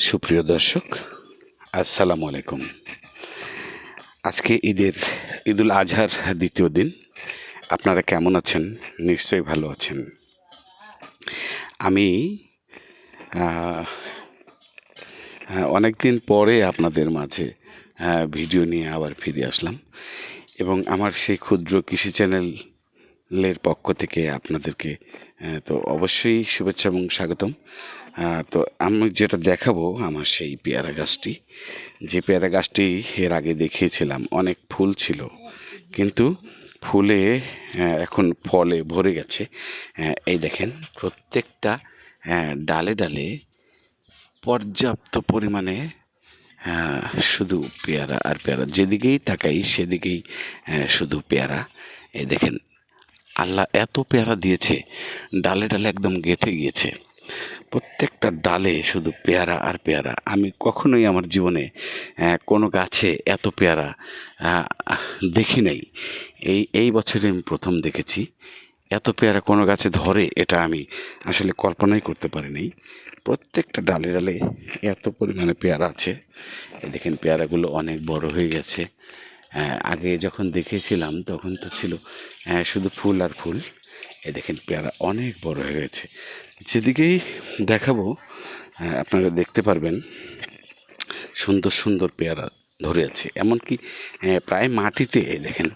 সুপ্রিয় দর্শক, আসসালামু আলাইকুম। আজকে ঈদুল আজহার দ্বিতীয় দিন। আপনারা কেমন আছেন? নিশ্চয়ই ভালো আছেন। আমি অনেক দিন পরে আপনাদের মাঝে ভিডিও নিয়ে আবার ফিরে আসলাম এবং আমার সেই ক্ষুদ্র কৃষি চ্যানেলের পক্ষ থেকে আপনাদেরকে তো অবশ্যই শুভেচ্ছা এবং স্বাগতম। তো আমি যেটা দেখাবো আমার সেই পেয়ারা গাছটি, যে পেয়ারা গাছটি এর আগে দেখিয়েছিলাম অনেক ফুল ছিল, কিন্তু ফুলে এখন ফলে ভরে গেছে। এই দেখেন, প্রত্যেকটা ডালে ডালে পর্যাপ্ত পরিমাণে শুধু পেয়ারা আর পেয়ারা, যেদিকেই তাকাই সেদিকেই শুধু পেয়ারা। এই দেখেন, আল্লাহ এত পেয়ারা দিয়েছে, ডালে ডালে একদম গেঁথে গিয়েছে। প্রত্যেকটা ডালে শুধু পেয়ারা আর পেয়ারা। আমি কখনোই আমার জীবনে কোনো গাছে এত পেয়ারা দেখি নাই। এই বছরে আমি প্রথম দেখেছি। এত পেয়ারা কোনো গাছে ধরে এটা আমি আসলে কল্পনাই করতে পারিনি। প্রত্যেকটা ডালে ডালে এত পরিমাণে পেয়ারা আছে। এই দেখেন, পেয়ারাগুলো অনেক বড় হয়ে গেছে। আগে যখন দেখেছিলাম তখন তো ছিল শুধু ফুল আর ফুল। এই দেখেন, পেয়ারা অনেক বড় হয়ে গেছে। যেদিকেই দেখাবো আপনারা দেখতে পারবেন সুন্দর সুন্দর পেয়ারা ধরে আছে। এমনকি প্রায় মাটিতে, দেখেন,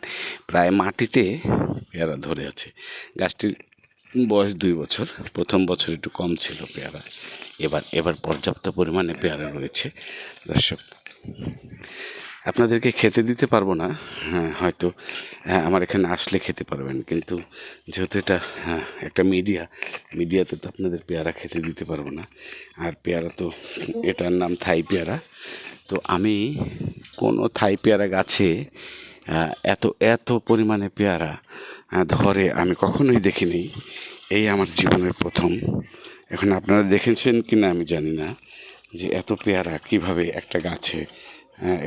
প্রায় মাটিতে পেয়ারা ধরে আছে। গাছটির বয়স 2 বছর। প্রথম বছর একটু কম ছিল পেয়ারা, এবার পর্যাপ্ত পরিমাণে পেয়ারা রয়েছে। দর্শক, আপনাদেরকে খেতে দিতে পারবো না, হয়তো আমার এখানে আসলে খেতে পারবেন, কিন্তু যেহেতু এটা একটা মিডিয়াতে তো আপনাদের পেয়ারা খেতে দিতে পারবো না। আর পেয়ারা তো, এটার নাম থাই পেয়ারা। তো আমি কোনো থাই পেয়ারা গাছে এত এত পরিমাণে পেয়ারা ধরে আমি কখনোই দেখিনি। এই আমার জীবনের প্রথম। এখন আপনারা দেখেছেন কি না আমি জানি না, যে এত পেয়ারা কিভাবে একটা গাছে,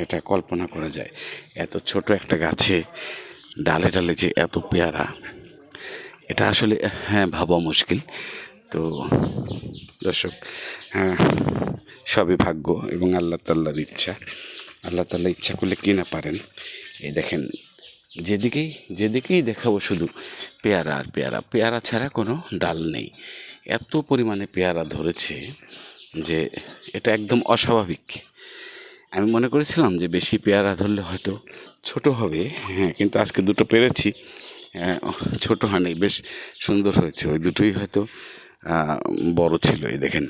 এটা কল্পনা করা যায়। এত ছোট একটা গাছে ডালে ডালে যে এত পেয়ারা, এটা আসলে ভাবা মুশকিল। তো দর্শক, সবই ভাগ্য এবং আল্লাহ তাআলার ইচ্ছা। আল্লাহ তাআলা ইচ্ছা করলে কি না পারেন। এই দেখেন, যেদিকেই দেখাবো শুধু পেয়ারা আর পেয়ারা। পেয়ারা ছাড়া কোনো ডাল নেই। এত পরিমাণে পেয়ারা ধরেছে যে এটা একদম অস্বাভাবিক। আমি মনে করেছিলাম যে বেশি পেয়ারা ধরলে হয়তো ছোট হবে, কিন্তু আজকে দুটো পেরেছি, ছোট হয়নি, বেশ সুন্দর হয়েছে। ওই দুটোই হয়তো বড় ছিল। এই দেখেন,